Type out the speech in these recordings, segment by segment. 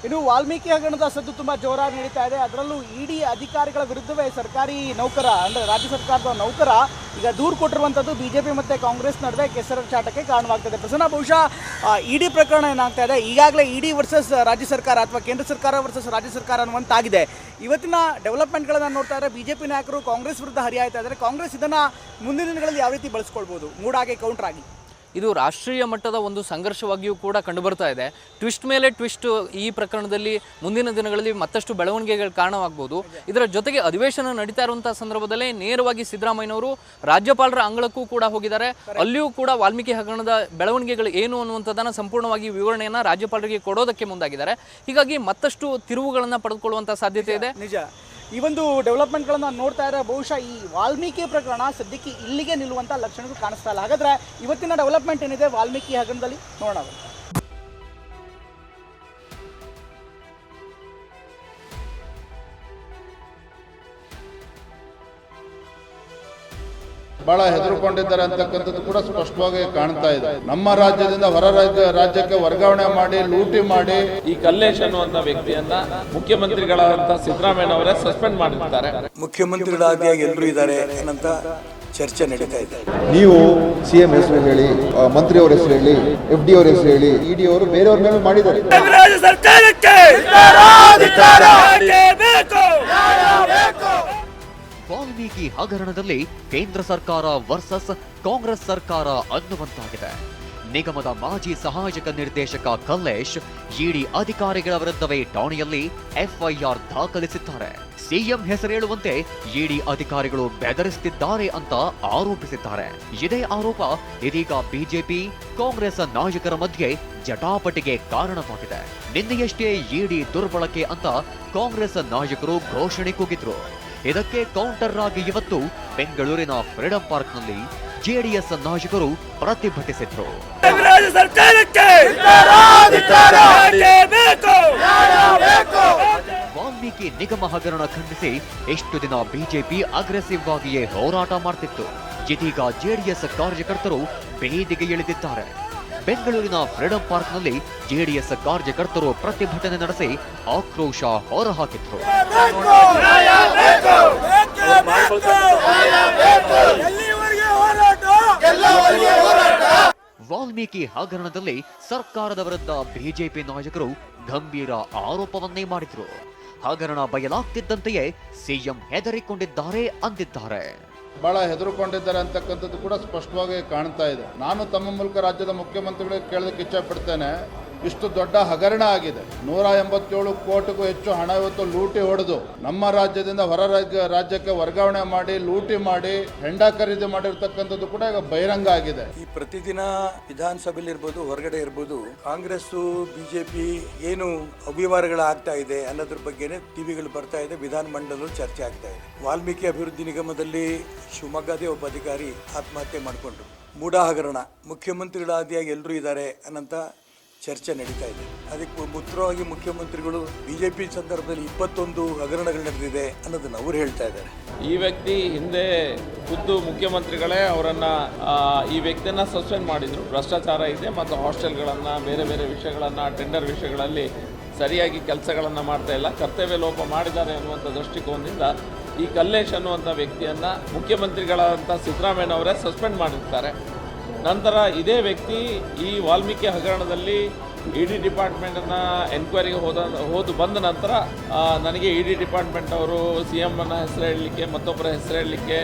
ಇನ್ನು ವಾಲ್ಮೀಕಿ ಹಗರಣದ ಸದ್ದು ತುಂಬ ಜೋರಾಗಿ ನಡೀತಾ ಇದೆ. ಅದರಲ್ಲೂ ಇಡಿ ಅಧಿಕಾರಿಗಳ ವಿರುದ್ಧವೇ ಸರ್ಕಾರಿ ನೌಕರ ಅಂದರೆ ರಾಜ್ಯ ಸರ್ಕಾರದ ನೌಕರ ಈಗ ದೂರು ಕೊಟ್ಟಿರುವಂಥದ್ದು ಬಿಜೆಪಿ ಮತ್ತು ಕಾಂಗ್ರೆಸ್ ನಡುವೆ ಕೆಸರಾಟಕ್ಕೆ ಕಾರಣವಾಗ್ತದೆ. ಪ್ರಸನ್ನ, ಬಹುಶಃ ಇಡಿ ಪ್ರಕರಣ ಏನಾಗ್ತಾ ಇದೆ, ಈಗಾಗಲೇ ಇಡಿ ವರ್ಸಸ್ ರಾಜ್ಯ ಸರ್ಕಾರ ಅಥವಾ ಕೇಂದ್ರ ಸರ್ಕಾರ ವರ್ಸಸ್ ರಾಜ್ಯ ಸರ್ಕಾರ ಅನ್ನುವಂತಾಗಿದೆ. ಇವತ್ತಿನ ಡೆವಲಪ್ಮೆಂಟ್ಗಳನ್ನು ನೋಡ್ತಾ ಇದ್ದಾರೆ. ಬಿಜೆಪಿ ನಾಯಕರು ಕಾಂಗ್ರೆಸ್ ವಿರುದ್ಧ ಹರಿಯಾಯ್ತಾ ಇದ್ದಾರೆ. ಕಾಂಗ್ರೆಸ್ ಇದನ್ನು ಮುಂದಿನ ದಿನಗಳಲ್ಲಿ ಯಾವ ರೀತಿ ಬಳಸ್ಕೊಳ್ಬೋದು, ಮೂಡಾಗಿ ಕೌಂಟರ್ ಆಗಿ? ಇದು ರಾಷ್ಟ್ರೀಯ ಮಟ್ಟದ ಒಂದು ಸಂಘರ್ಷವಾಗಿಯೂ ಕೂಡ ಕಂಡುಬರ್ತಾ ಇದೆ. ಟ್ವಿಸ್ಟ್ ಮೇಲೆ ಟ್ವಿಸ್ಟ್ ಈ ಪ್ರಕರಣದಲ್ಲಿ ಮುಂದಿನ ದಿನಗಳಲ್ಲಿ ಮತ್ತಷ್ಟು ಬೆಳವಣಿಗೆಗಳು ಕಾರಣವಾಗಬಹುದು. ಇದರ ಜೊತೆಗೆ ಅಧಿವೇಶನ ನಡೀತಾ ಇರುವಂತಹ ಸಂದರ್ಭದಲ್ಲೇ ನೇರವಾಗಿ ಸಿದ್ದರಾಮಯ್ಯನವರು ರಾಜ್ಯಪಾಲರ ಅಂಗಳಕ್ಕೂ ಕೂಡ ಹೋಗಿದ್ದಾರೆ. ಅಲ್ಲಿಯೂ ಕೂಡ ವಾಲ್ಮೀಕಿ ಹಗರಣದ ಬೆಳವಣಿಗೆಗಳು ಏನು ಅನ್ನುವಂಥದ್ದನ್ನು ಸಂಪೂರ್ಣವಾಗಿ ವಿವರಣೆಯನ್ನು ರಾಜ್ಯಪಾಲರಿಗೆ ಕೊಡೋದಕ್ಕೆ ಮುಂದಾಗಿದ್ದಾರೆ. ಹೀಗಾಗಿ ಮತ್ತಷ್ಟು ತಿರುವುಗಳನ್ನು ಪಡೆದುಕೊಳ್ಳುವಂಥ ಸಾಧ್ಯತೆ ಇದೆ. ನಿಜ, ಈ ಒಂದು ಡೆವಲಪ್ಮೆಂಟ್ಗಳನ್ನು ನೋಡ್ತಾ ಇದ್ರೆ ಬಹುಶಃ ಈ ವಾಲ್ಮೀಕಿ ಪ್ರಕರಣ ಸದ್ಯಕ್ಕೆ ಇಲ್ಲಿಗೆ ನಿಲ್ಲುವಂಥ ಲಕ್ಷಣಗಳು ಕಾಣಿಸ್ತಾ ಇಲ್ಲ. ಹಾಗಾದರೆ ಇವತ್ತಿನ ಡೆವಲಪ್ಮೆಂಟ್ ಏನಿದೆ ವಾಲ್ಮೀಕಿ ಹಗರಣದಲ್ಲಿ ನೋಡೋಣ. ಬಹಳ ಹೆದರುಕೊಂಡಿದ್ದಾರೆ ಅಂತಕ್ಕಂಥದ್ದು ಕೂಡ ಸ್ಪಷ್ಟವಾಗಿ ಕಾಣ್ತಾ ಇದೆ. ನಮ್ಮ ರಾಜ್ಯದಿಂದ ಹೊರ ರಾಜ್ಯಕ್ಕೆ ವರ್ಗಾವಣೆ ಮಾಡಿ ಲೂಟಿ ಮಾಡಿ ಈ ಕಲ್ಲೇಶ್ ಅನ್ನುವಂತ ವ್ಯಕ್ತಿಯನ್ನ ಮುಖ್ಯಮಂತ್ರಿಗಳಾದಂತಹ ಸಿದ್ದರಾಮಯ್ಯನವರೇ ಸಸ್ಪೆಂಡ್ ಮಾಡಿರ್ತಾರೆ. ಮುಖ್ಯಮಂತ್ರಿಗಳಾಗಿ ಎಲ್ಲರೂ ಇದ್ದಾರೆ ಅನ್ನಂತ ಚರ್ಚೆ ನಡೀತಾ ಇದೆ. ನೀವು ಸಿಎಂ ಹೆಸರು ಹೇಳಿ, ಮಂತ್ರಿಯವರ ಹೆಸರು ಹೇಳಿ, FD ಅವರ ಹೆಸರು ಹೇಳಿ, ED ಅವರು ಬೇರೆಯವ್ರ ಮೇಲೆ ಮಾಡಿದ್ದಾರೆ. ವಾಲ್ಮೀಕಿ ಹಗರಣದಲ್ಲಿ ಕೇಂದ್ರ ಸರ್ಕಾರ ವರ್ಸಸ್ ಕಾಂಗ್ರೆಸ್ ಸರ್ಕಾರ ಅನ್ನುವಂತಾಗಿದೆ. ನಿಗಮದ ಮಾಜಿ ಸಹಾಯಕ ನಿರ್ದೇಶಕ ಕಲ್ಲೇಶ್ ಇಡಿ ಅಧಿಕಾರಿಗಳ ವಿರುದ್ಧವೇ ಠಾಣೆಯಲ್ಲಿ FIR ದಾಖಲಿಸಿದ್ದಾರೆ. ಸಿಎಂ ಹೆಸರೇಳುವಂತೆ ಇಡಿ ಅಧಿಕಾರಿಗಳು ಬೆದರಿಸುತ್ತಿದ್ದಾರೆ ಅಂತ ಆರೋಪಿಸಿದ್ದಾರೆ. ಇದೇ ಆರೋಪ ಇದೀಗ ಬಿಜೆಪಿ ಕಾಂಗ್ರೆಸ್ ನಾಯಕರ ಮಧ್ಯೆ ಜಟಾಪಟಿಗೆ ಕಾರಣವಾಗಿದೆ. ನಿನ್ನೆಯಷ್ಟೇ ಇಡಿ ದುರ್ಬಳಕೆ ಅಂತ ಕಾಂಗ್ರೆಸ್ ನಾಯಕರು ಘೋಷಣೆ ಕೂಗಿದ್ರು. ಇದಕ್ಕೆ ಕೌಂಟರ್ ಆಗಿ ಇವತ್ತು ಬೆಂಗಳೂರಿನ ಫ್ರೀಡಂ ಪಾರ್ಕ್ನಲ್ಲಿ ಜೆಡಿಎಸ್ ನಾಯಕರು ಪ್ರತಿಭಟಿಸಿದ್ರು. ವಾಲ್ಮೀಕಿ ನಿಗಮ ಹಗರಣ ಖಂಡಿಸಿ ಎಷ್ಟು ದಿನ ಬಿಜೆಪಿ ಅಗ್ರೆಸಿವ್ ಆಗಿಯೇ ಹೋರಾಟ ಮಾಡ್ತಿತ್ತು. ಇದೀಗ ಜೆಡಿಎಸ್ ಕಾರ್ಯಕರ್ತರು ಬೀದಿಗೆ ಇಳಿದಿದ್ದಾರೆ. ಬೆಂಗಳೂರಿನ ಫ್ರೀಡಂ ಪಾರ್ಕ್ನಲ್ಲಿ ಜೆಡಿಎಸ್ ಕಾರ್ಯಕರ್ತರು ಪ್ರತಿಭಟನೆ ನಡೆಸಿ ಆಕ್ರೋಶ ಹೊರಹಾಕಿದ್ರು. ವಾಲ್ಮೀಕಿ ಹಗರಣದಲ್ಲಿ ಸರ್ಕಾರದ ವಿರುದ್ಧ ಬಿಜೆಪಿ ನಾಯಕರು ಗಂಭೀರ ಆರೋಪವನ್ನೇ ಮಾಡಿದ್ರು. ಹಗರಣ ಬಯಲಾಗ್ತಿದ್ದಂತೆಯೇ ಸಿಎಂ ಹೆದರಿಕೊಂಡಿದ್ದಾರೆ ಅಂದಿದ್ದಾರೆ. ಬಹಳ ಹೆದರುಕೊಂಡಿದ್ದಾರೆ ಅಂತಕ್ಕಂಥದ್ದು ಕೂಡ ಸ್ಪಷ್ಟವಾಗಿ ಕಾಣ್ತಾ ಇದೆ. ನಾನು ತಮ್ಮ ಮೂಲಕ ರಾಜ್ಯದ ಮುಖ್ಯಮಂತ್ರಿಗಳಿಗೆ ಕೇಳೋದಕ್ಕೆ ಇಚ್ಛೆ ಪಡ್ತೇನೆ. ಇಷ್ಟು ದೊಡ್ಡ ಹಗರಣ ಆಗಿದೆ. 187 ಕೋಟಿಗೂ ಹೆಚ್ಚು ಹಣ ಇವತ್ತು ಲೂಟಿ ಹೊಡೆದು ನಮ್ಮ ರಾಜ್ಯದಿಂದ ಹೊರ ರಾಜ್ಯಕ್ಕೆ ವರ್ಗಾವಣೆ ಮಾಡಿ ಲೂಟಿ ಮಾಡಿ ಹೆಂಡ ಖರೀದಿ ಮಾಡಿರ್ತಕ್ಕಂಥದ್ದು ಕೂಡ ಈಗ ಬಹಿರಂಗ ಆಗಿದೆ. ಈ ಪ್ರತಿದಿನ ವಿಧಾನಸಭೆಯಲ್ಲಿ ಇರ್ಬೋದು, ಹೊರಗಡೆ ಇರ್ಬೋದು, ಕಾಂಗ್ರೆಸ್ ಬಿಜೆಪಿ ಏನು ಅವ್ಯವಹಾರಗಳಾಗ್ತಾ ಇದೆ ಅನ್ನೋದ್ರ ಬಗ್ಗೆನೇ ಟಿವಿಗಳು ಬರ್ತಾ ಇದೆ. ವಿಧಾನ ಮಂಡಲದಲ್ಲಿ ಚರ್ಚೆ ಆಗ್ತಾ ಇದೆ. ವಾಲ್ಮೀಕಿ ಅಭಿವೃದ್ಧಿ ನಿಗಮದಲ್ಲಿ ಶಿವಮೊಗ್ಗದೇ ಒಬ್ಬ ಅಧಿಕಾರಿ ಆತ್ಮಹತ್ಯೆ ಮಾಡಿಕೊಂಡ್ರು. ಮೂಡಾ ಹಗರಣ, ಮುಖ್ಯಮಂತ್ರಿಗಳಾದಿಯಾಗಿ ಎಲ್ಲರೂ ಇದ್ದಾರೆ ಅನ್ನಂತ ಚರ್ಚೆ ನಡೀತಾ ಇದೆ. ಅದಕ್ಕೆ ಉತ್ತರವಾಗಿ ಮುಖ್ಯಮಂತ್ರಿಗಳು ಬಿಜೆಪಿ ಸಂದರ್ಭದಲ್ಲಿ 21 ಹಗರಣಗಳು ನಡೆದಿದೆ ಅನ್ನೋದನ್ನ ಅವರು ಹೇಳ್ತಾ ಇದ್ದಾರೆ. ಈ ವ್ಯಕ್ತಿ ಹಿಂದೆ ಖುದ್ದು ಮುಖ್ಯಮಂತ್ರಿಗಳೇ ಅವರನ್ನ ಈ ವ್ಯಕ್ತಿಯನ್ನ ಸಸ್ಪೆಂಡ್ ಮಾಡಿದ್ರು. ಭ್ರಷ್ಟಾಚಾರ ಇದೆ ಮತ್ತು ಹಾಸ್ಟೆಲ್ಗಳನ್ನ, ಬೇರೆ ಬೇರೆ ವಿಷಯಗಳನ್ನ, ಟೆಂಡರ್ ವಿಷಯಗಳಲ್ಲಿ ಸರಿಯಾಗಿ ಕೆಲಸಗಳನ್ನು ಮಾಡ್ತಾ ಇಲ್ಲ, ಕರ್ತವ್ಯ ಲೋಪ ಮಾಡಿದ್ದಾರೆ ಅನ್ನುವಂಥ ದೃಷ್ಟಿಕೋನದಿಂದ ಈ ಕಲ್ಲೇಶ್ ಅನ್ನುವಂಥ ವ್ಯಕ್ತಿಯನ್ನ ಮುಖ್ಯಮಂತ್ರಿಗಳಾದಂಥ ಸಿದ್ದರಾಮಯ್ಯನವರೇ ಸಸ್ಪೆಂಡ್ ಮಾಡಿರ್ತಾರೆ. ನಂತರ ಇದೇ ವ್ಯಕ್ತಿ ಈ ವಾಲ್ಮೀಕಿ ಹಗರಣದಲ್ಲಿ ಇಡಿ ಡಿಪಾರ್ಟ್ಮೆಂಟನ್ನು ಎನ್ಕ್ವೈರಿಗೆ ಹೋದು ಬಂದ ನಂತರ ನನಗೆ ಇಡಿ ಡಿಪಾರ್ಟ್ಮೆಂಟ್ ಅವರು CMನ ಹೆಸರು ಹೇಳಲಿಕ್ಕೆ, ಮತ್ತೊಬ್ಬರ ಹೆಸರು ಹೇಳಲಿಕ್ಕೆ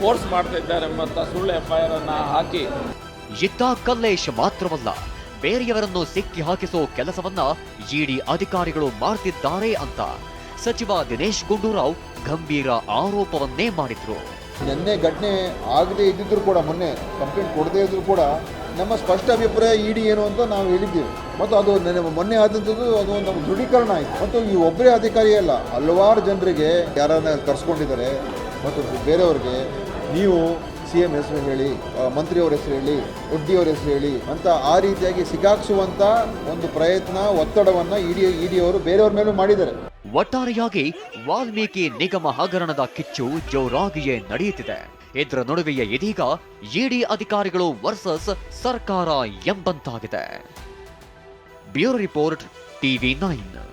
ಫೋರ್ಸ್ ಮಾಡ್ತಾ ಇದ್ದಾರೆ ಎಂಬಂಥ ಸುಳ್ಳು FIR ಅನ್ನು ಹಾಕಿ ಇದ್ದ ಕಲ್ಲೇಶ್ ಮಾತ್ರವಲ್ಲ, ಬೇರೆಯವರನ್ನು ಸಿಕ್ಕಿ ಹಾಕಿಸೋ ಕೆಲಸವನ್ನ ಇಡಿ ಅಧಿಕಾರಿಗಳು ಮಾಡ್ತಿದ್ದಾರೆ ಅಂತ ಸಚಿವ ದಿನೇಶ್ ಗುಂಡೂರಾವ್ ಗಂಭೀರ ಆರೋಪವನ್ನೇ ಮಾಡಿದ್ರು. ನಿನ್ನೆ ಘಟನೆ ಆಗದೆ ಇದ್ದಿದ್ರು ಕೂಡ, ಮೊನ್ನೆ ಕಂಪ್ಲೇಂಟ್ ಕೊಡದೇ ಇದ್ರು ಕೂಡ ನಮ್ಮ ಸ್ಪಷ್ಟ ಅಭಿಪ್ರಾಯ ಇಡಿ ಏನು ಅಂತ ನಾವು ಹೇಳಿದ್ದೀವಿ. ಮತ್ತು ಅದು ಮೊನ್ನೆ ಆದಂಥದ್ದು ಅದು ನಮ್ಮ ದೃಢೀಕರಣ ಆಯಿತು. ಮತ್ತು ಈ ಒಬ್ಬರೇ ಅಧಿಕಾರಿ ಅಲ್ಲ, ಹಲವಾರು ಜನರಿಗೆ ಯಾರನ್ನ ಕರ್ಸ್ಕೊಂಡಿದ್ದಾರೆ. ಮತ್ತು ಬೇರೆಯವ್ರಿಗೆ ನೀವು CM ಹೆಸರು ಹೇಳಿ, ಮಂತ್ರಿಯವರ ಹೆಸರು ಹೇಳಿ, FD ಅವರ ಹೆಸರು ಹೇಳಿ ಅಂತ ಆ ರೀತಿಯಾಗಿ ಸಿಗಾಕ್ಸುವಂಥ ಒಂದು ಪ್ರಯತ್ನ, ಒತ್ತಡವನ್ನು ಇಡಿ ಅವರು ಬೇರೆಯವ್ರ ಮೇಲೂ ಮಾಡಿದ್ದಾರೆ. ಒಟ್ಟಾರೆಯಾಗಿ ವಾಲ್ಮೀಕಿ ನಿಗಮ ಹಗರಣದ ಕಿಚ್ಚು ಜೋರಾಗಿಯೇ ನಡೆಯುತ್ತಿದೆ. ಇದರ ನಡುವೆಯೇ ಇದೀಗ ಇಡಿ ಅಧಿಕಾರಿಗಳು ವರ್ಸಸ್ ಸರ್ಕಾರ ಎಂಬಂತಾಗಿದೆ. Bureau report TV9.